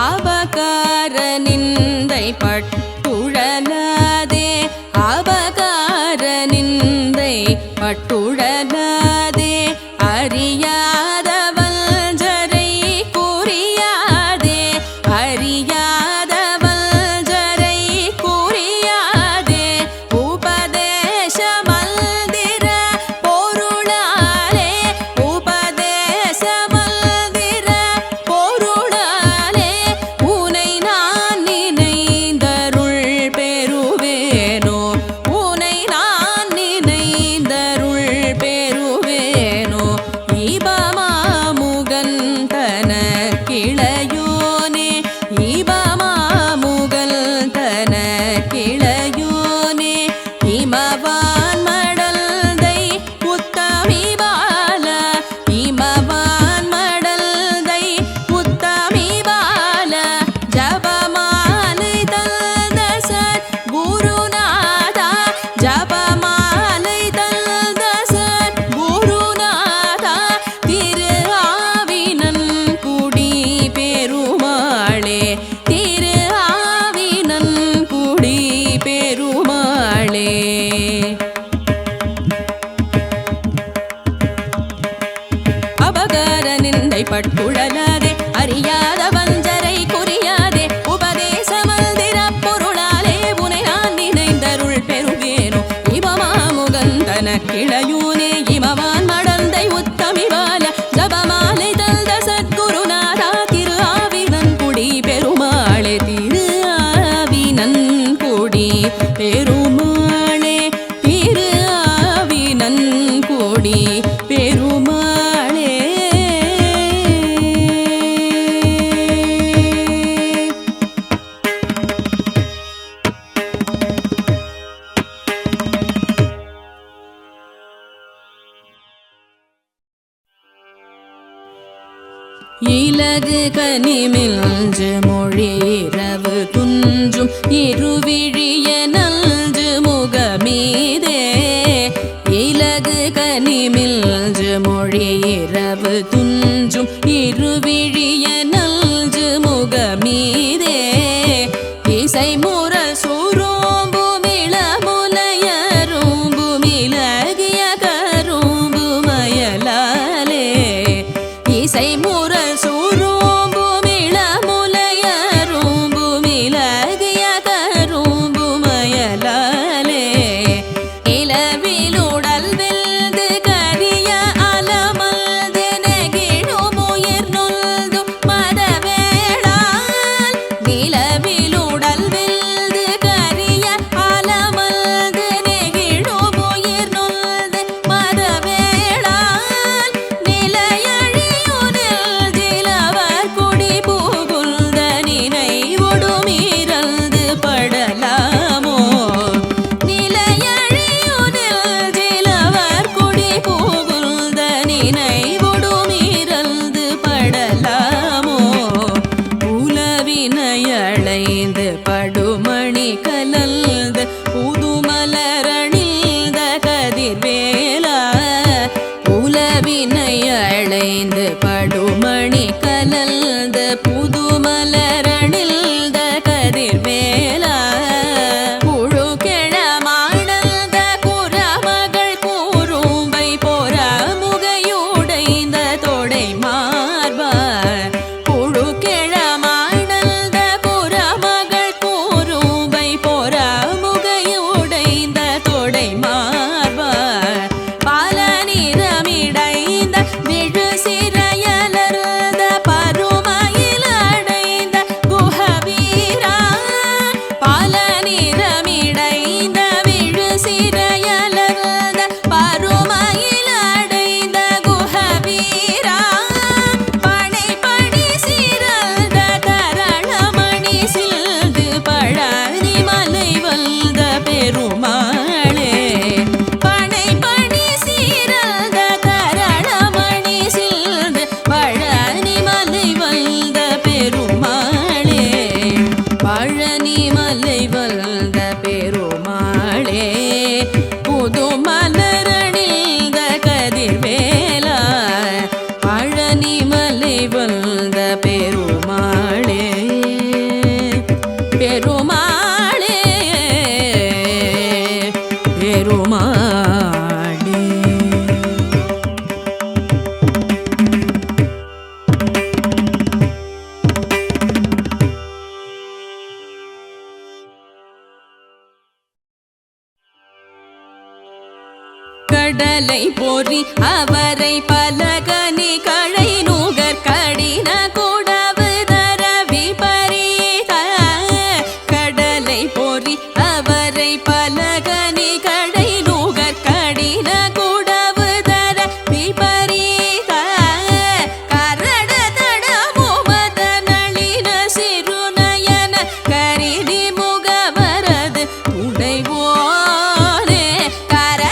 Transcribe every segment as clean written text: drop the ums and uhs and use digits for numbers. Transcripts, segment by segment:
அபகார நிந்தை பட்டுழலாதே அபகார நிந்தை பட்டுழலாதே அறியாத வஞ்சரை குறியாதே அறியாத வஞ்சரை குறியாதே உபதேச மந்திர பொருளாலே உபதேச மந்திர பொருளாலே உனை நான் நினைந்தருள் பெறுவேனோ உனை நான் நினைந்தருள் பெறுவேனோ இபமாமுகன் தன கிளையோனே இபமாமுகன் தன கிளையோனே இமவான் மடல்தை உத்தமி பால இமவான் மடல்தை உத்தமி பால ஜபமாலை தந்த சர் குருநாதா ஜபமாலை தந்த சர் குருநாதா திரு ஆவினன் குடி பெருமாளே திரு ஆவினன் குடி பெருமாளே அபகார நிந்தை பட்டுழலாதே அறியாத வஞ்சரை குறியாதே உபதேச மந்திர பொருளாலே உனை நான் நினைந்தருள் பெறுவேனோ இபமாமுகன் தன கிளையூனே இமவான் மடந்தை உத்தமி பால ஜபமாலை தந்த சத்குருநாதா திரு ஆவினன் குடி பெருமாளே திரு ஆவினன் குடி பெருமாளே திரு ஆவினன் குடி பெருமாளே இலகு கனிமில்ஞ்சு மொழிரவு துஞ்சும் இருவிழிய நல்ஞ்சு முகமீதே இலகு கனிமில்ஞ்சு மொழிரவு துஞ்சும் இருவிழிய நல்ஞ்சு முகமீதே இசை முர சுரோம்பும் இளமுலையரும்பும் இலகிய கரும்பும் மயலாலே இசை முர சுரோம்பும் இளமுலையரும்பும் இலகிய கரும்பும் மயலாலே இளவிலுடல் வெல்து கரிய அலமல்து நெகிழும் உயிர் நொல்தும் மதவேளால் நிலவிலுடல் வெல்து கரிய அலமல்து நெகிழும் உயிர் நொல்து மதவேளால் நிலையழியுனில் திலவர் குடி புகுந்த நினைவொடுமீரல்து படலாமோ நிலையழியுனில் திலவர் குடி புகுந்த நினைவொடுமீரல்து படலாமோ உலவினையளைந்து படுமணி கலல்து புதுமலரணிந்த கதிர்வேலா உலவினையளைந்து படுமணி கலல்து புதுமலரணிந்த கதிர்வேலா புழுக்கிழமாடல்த குரமகள் கூறும்பை பொறமுகையுடைந்த தொடை மார்பா புழுக்கிழமாடல்த குரமகள் கூறும்பை பொறமுகையுடைந்த தொடை மார்பா பல நிறமிடைந்த விழு சிறையலர்ந்த பருமயிலடைந்த கடலை பொறி அவரை பலகனி களை நூகர் கடின குடவு தர விபரீத கடலை பொறி அவரை பலகனி களை நூகர் கடின குடவு தர விபரீத கரட தடமு மத நளின சிறுநயன கரிதி முகவரது துணைவோனே கரட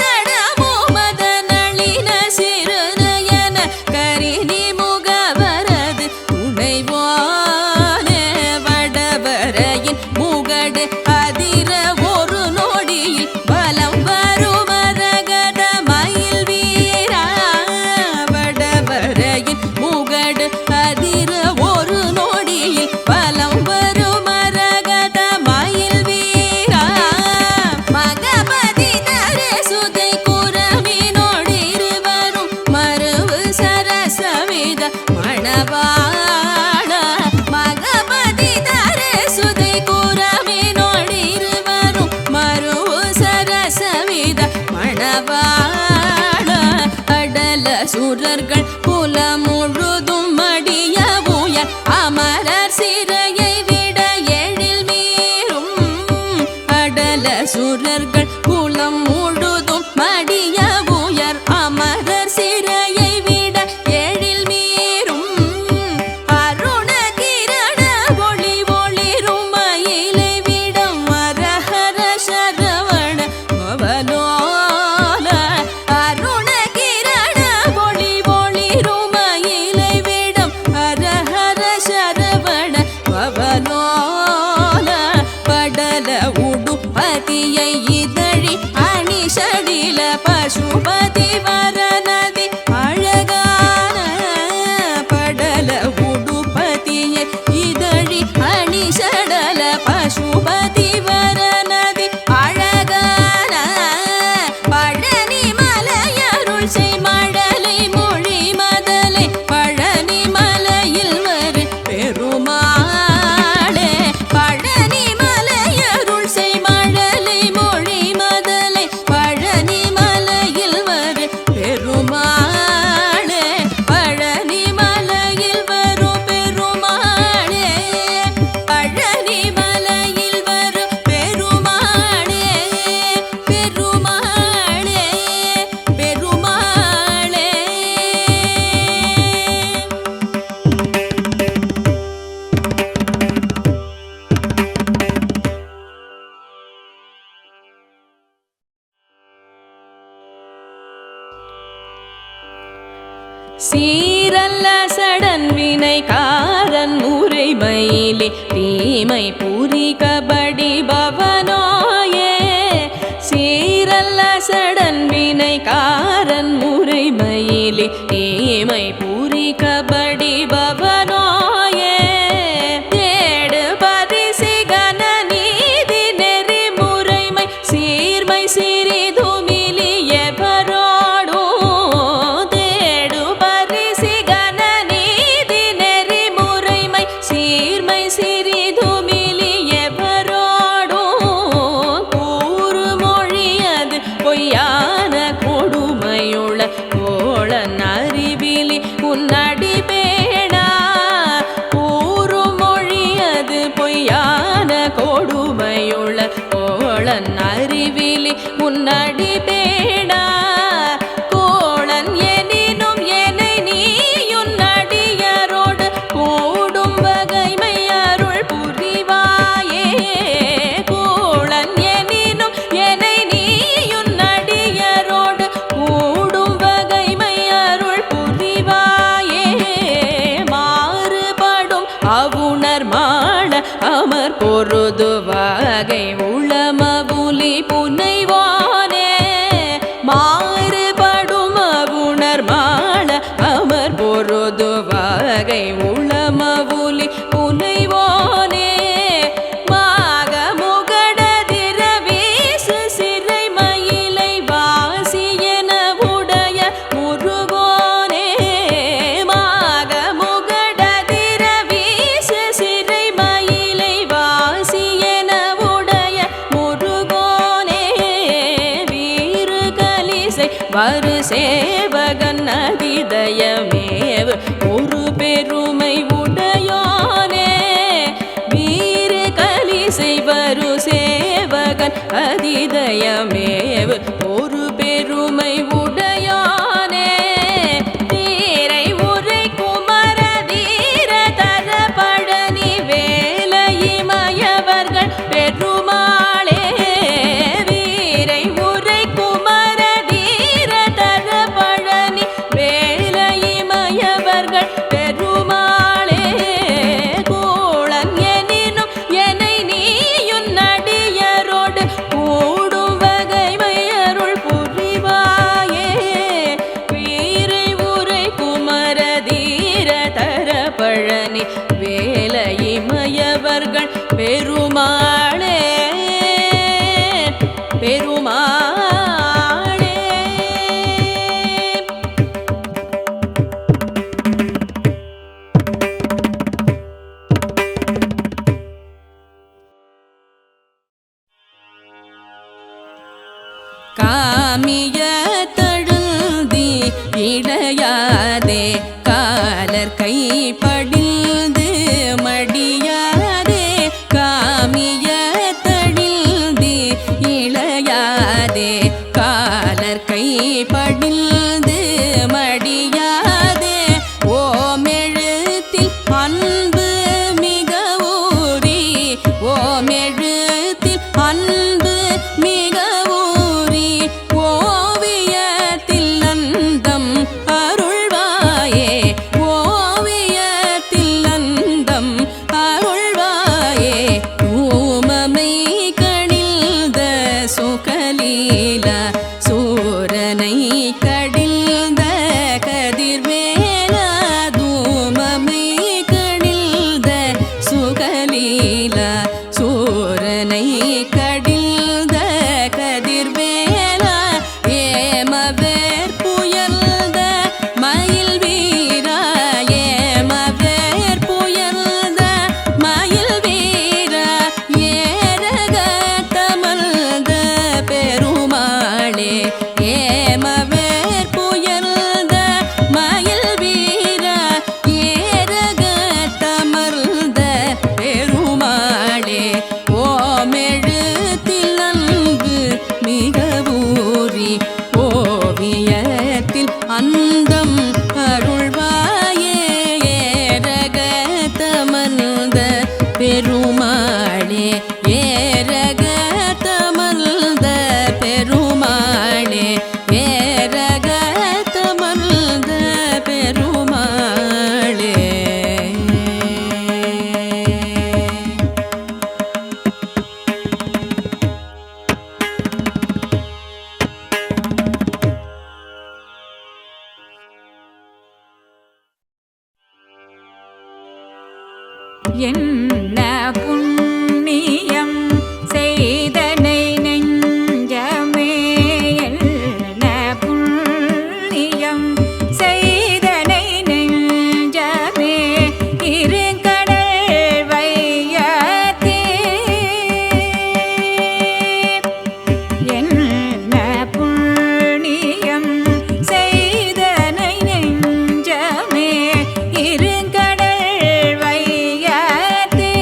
தடமு மத நளின சிறுநயன கரிதி முகவரது துணைவோனே வடவரையின் முகடு அதிர ஒரு நொடியில் பலம் வரும் அரகத மயில் வீரா வடவரையின் முகடு அதிர ஒரு நொடியில் பலம் வரும் அரகத மயில் வீரா மகபதி தரே சுதை குரமினோடு இருவரும் மருவு சரசவித மணவாள மகபதி தரே சுதை குரமினோடு இருவரும் மருவு சரசவித மணவாள அடல சுரர்கள் குலம் முழுதும் மடிய உயர் அமரர் சிறையை விட எழில் மீறும் அடல சுரர்கள் குலம் முழுதும் மடிய உயர் அமரர் சிறையை விட எழில் மீறும் அருண கிரண ஒளி ஒளிரும் மயிலை விடம் அரஹர சரவண பவலோல அருண கிரண ஒளி ஒளிரும் மயிலை விடம் அரஹர சரவண பவலோல படல உடுபதியை இதழி அணிஷடில பசுபதி வரநதி அழகான படல உடுபதியை இதழி அணிஷடல பசுபதி வரநதி அழகான பழனி மலையருள் செய் மழலை மொழி மதலை பழனி மலையில் வரு பெருமாளே பழனி மலையருள் செய் மழலை மொழி மதலை பழனி மலையில் வரு பெருமாளே பழனி மலையில் வரு பெருமாளே பழனி மலையில் வரு பெருமாளே பெருமாளே பெருமாளே சீரல்ல சடன் வினை காரன் முறை மயிலே தீமை பூரி கபடி பவனோயே சீரல்ல சடன் வினை காரன் முறை மயிலே தீமை பூரி கபடி பவனோயே தேடு பரிசிகன நீதி நெறி முறைமை சீர்மை சிறிதுமிலிய பரோடோ தேடு பரிசிகன நீதி நெறி முறைமை சீர்மை சிறிதுமிலிய பரோடோ கூறு மொழியது பொய்யான கொடுமையுள்ள கோளன் அறிவிலி உன்னடி பேணா கூறு மொழியது பொய்யான கொடுமையுள்ள கோளன் அறிவிலி உன்னடி பேணா கோளன் எனினும் என்னை நீயுன்னடியரோடு கூடும் வகைமை அருள் புரிவாயே கோளன் எனினும் என்னை நீயுன்னடியரோடு கூடும் வகைமை அருள் புரிவாயே மாறுபடும் அவுணர் மாள அமர் பொருது வகை உளமவுலி புனைவானே மாறுபடும் அவுணர் மாள அமர் பொருது வகை உளமவுலி புனைவானே மாக முகடதிர வீசு சிறை மயிலை வாசி என உடைய முருகோனே மாக முகடதிர வீசு சிறை மயிலை வாசி என உடைய முருகோனே வீறு கலிசை அரு சேவகன் அதிதயமேவு ஒரு பெருமை உடையோனே வீறு கலி செய்வரு சேவகன் அதிதயமேவு ஒரு பெருமை உடையோனே வீரை உரை குமர தீர தர பழனி வேலை இமயவர்கள் பெருமாளே வீரை உரை குமர தீர தர பழனி வேலை இமயவர்கள் பெருமாளே கூளன் எனினும் என்னை நீயுன் நடியரோடு கூடும் வகைமையருள் புரிவாயே வீரை உரை குமர தீர தர பழனி வேலை இமயவர்கள் பெருமாளே பெருமாளே. காமிய தழுந்தி இழையாதே காலர் கை படிந்து மடியாதே காமிய தழுந்தி இழையாதே காலர் கை படிந்து மடியாதே ஓமெழுத்தில் அன்பு மிக ஊறி ஓமெழுத்தில் அன்பு மிக ஊறி ஓவியத்தில் நந்தம் அருள்வாயே ஓவியத்தில் நந்தம் அருள்வாயே ஊமமை கணில்த சுகலீலா சூரனை கடில்த கதிர்வேலா தூமமை கடில்த சுகலீலா சூரனை கடில்த கதிர்வேலா ஏமவேர் புயல்த மயில் வீரா ஏமவேர் புயல்த மயில் வீரா ஏரக தமல்த பெருமாளே ஏமவேர் புயல்த மயில் வீரா ஏரக தமர்ந்த பெருமாளே ஓமெழுத்தில் அன்பு மிக ஊறி ஓவியத்தில் அந்தம் அருள்வாயே ஏரக தமர்ந்த பெருமாளே ஏரக தமர்ந்த பெருமாளே ஏரக தமர்ந்த பெருமாளே. என்ன புண்ணியம் செய்தனை நெஞ்சமே என்ன புண்ணியம் செய்தனை நெஞ்சமே இருங்கடல் வையத்தே என்ன புண்ணியம் செய்தனை நெஞ்சமே இருங்கடல் வையத்தே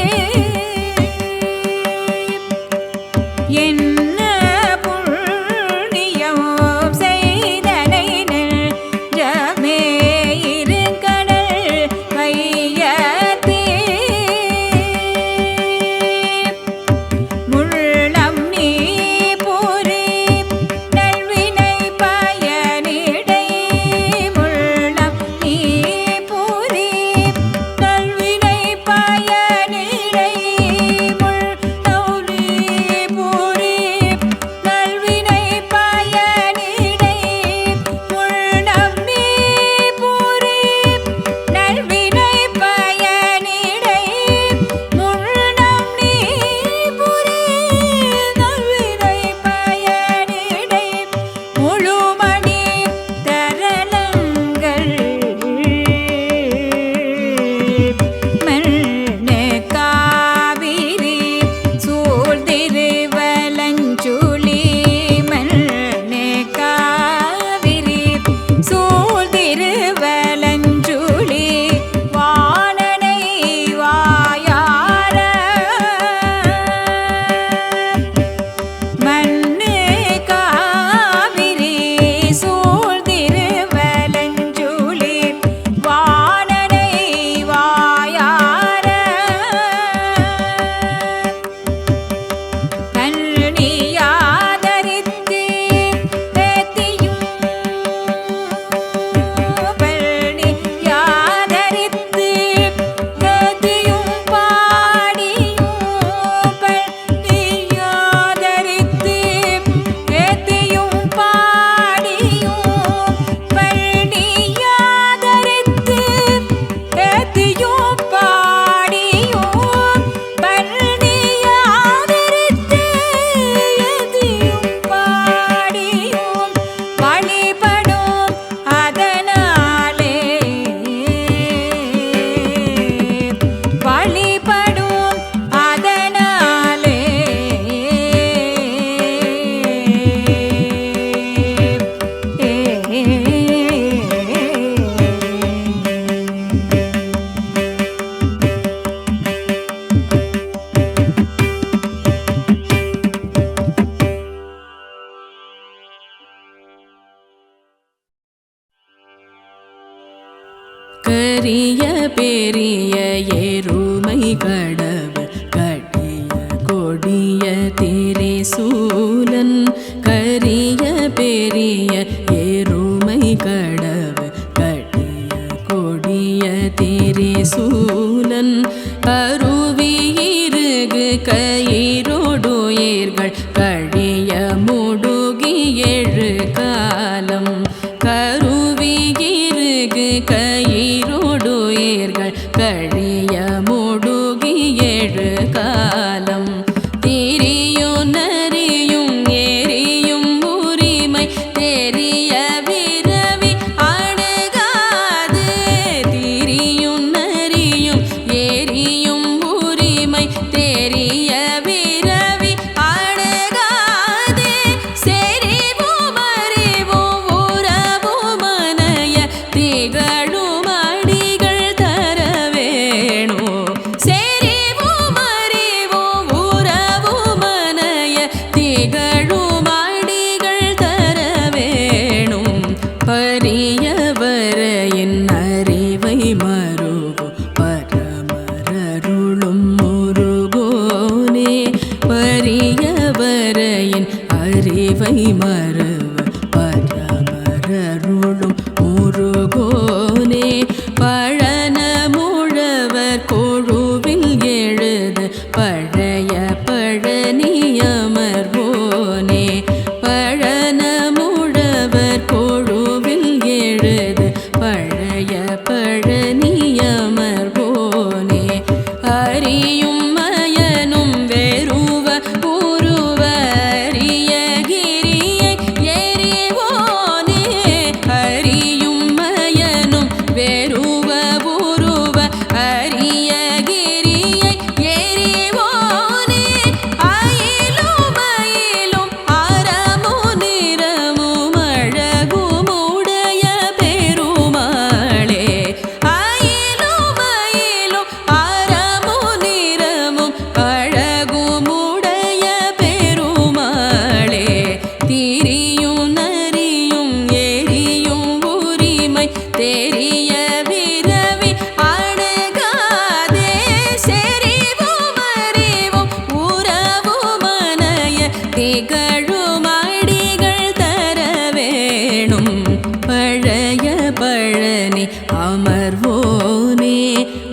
கரிய பெரிய எருமை கடவுள் கட்டிய கொடிய திரிசூலன் கரிய பெரிய எருமை கடவுள் கட்டிய கொடிய திரிசூலன் கருவி இருகு கயிரோடுயிர்கள் கழிய முடுகி எழு காலம் கருவி இருகு கயிரோடுயிர்கள் கழிய முடுகி எழு காலம் திரியும் நரியும் ஏரியும் உரிமை தெரிய விரவி அணுகாது திரியும் நரியும் ஏரியும் உரிமை தெரிய விரவி அணுகாது செறிவும் அறிவும் உறவும் மனைய திகழும் அடிகள் தர வேணும் செறிவும் அறிவும் உறவும் மனைய திகழும் அடிகள் தர வேணும் பரியவரையின் அறிவை மருகும் பரமரருளும் முருகோனே பரியவரையின் அறிவை மருவ பரமரருளும் முருகோனே பழனமுழவர் கொழுவில் எழுது பழைய பழனியமர்வோனே பழனமுழவர் கொழுவில் எழுது பழைய பழனியமர்வோனே அறியும் மயனும் வெறுவ உருவ அரிய கிரியை எறிவோனே அறியும் மயனும் வெறுவ உருவ அரிய கிரியை எறிவோனே அயிலும் மயிலும் அறமு நிறமும் அழகும் உடைய பெருமாளே அயிலும் மயிலும் அறமு நிறமும் அழகும் உடைய பெருமாளே திரியும் நரியும் எரியும் உரிமை தெரிய விரவி அணுகாதே செறிவும் அறிவும் உறவும் மனைய திகழும் அடிகள் தர வேணும் பழைய பழனி அமர்வோனே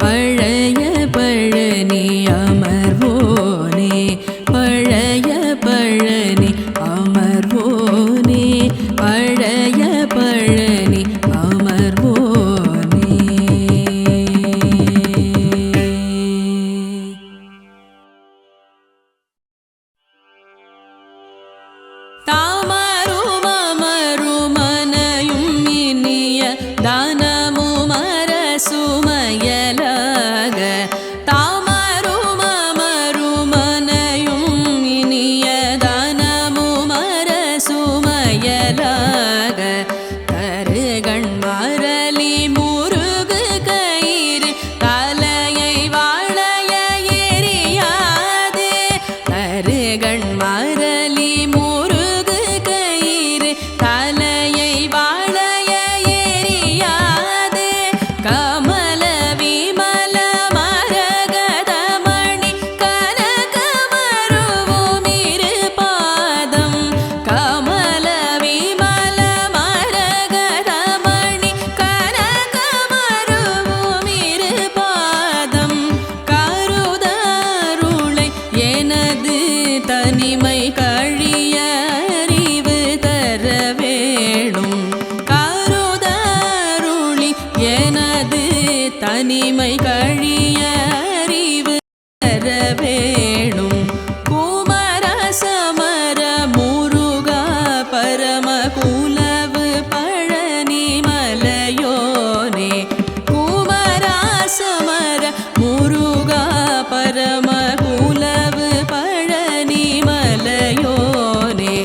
பழைய பழனி அமர்வோனே பழைய பழனி அமர்வோனே பழைய பழனி அமர்வோனே தாமரும் அமரும் மனையும் இனிய தானமும் அரசுமயலாக தாமரும் அமரும் மனையும் இனிய தானமும் அரசுமயலாக கருகண் மரளி முருகு கயிறு தலையை வாழைய எரியாது கருகண் மரளி முருகு கயிறு தலையை வாழைய எரியாது கமல விமல மரகதமணி கனகமருவும் இரு பாதம் கமல விமல மரகதமணி கனகமருவும் இரு பாதம் கருதருளை எனது தனிமை கழிய அறிவு தர வேணும் கருதருளி எனது தனிமை கழிய அறிவு தர வேணும் குமர சமர முருகா பரம குலவு பழனி மலையோனே குமரா சமர முருகா பரம குலவு பழனி மலையோனே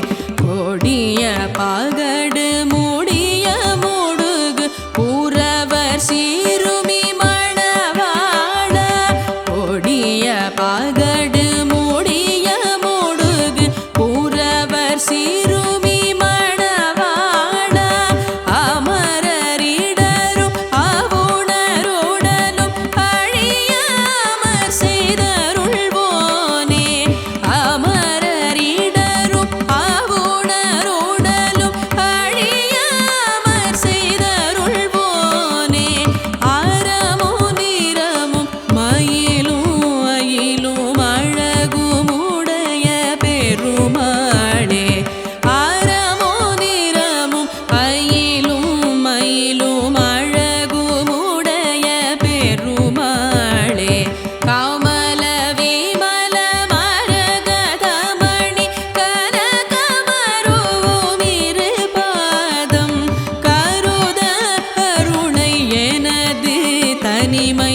கொடிய பகடு முடிய முடுகு புறவர் சீருமி மணவாழ கொடிய பகடு தனிமை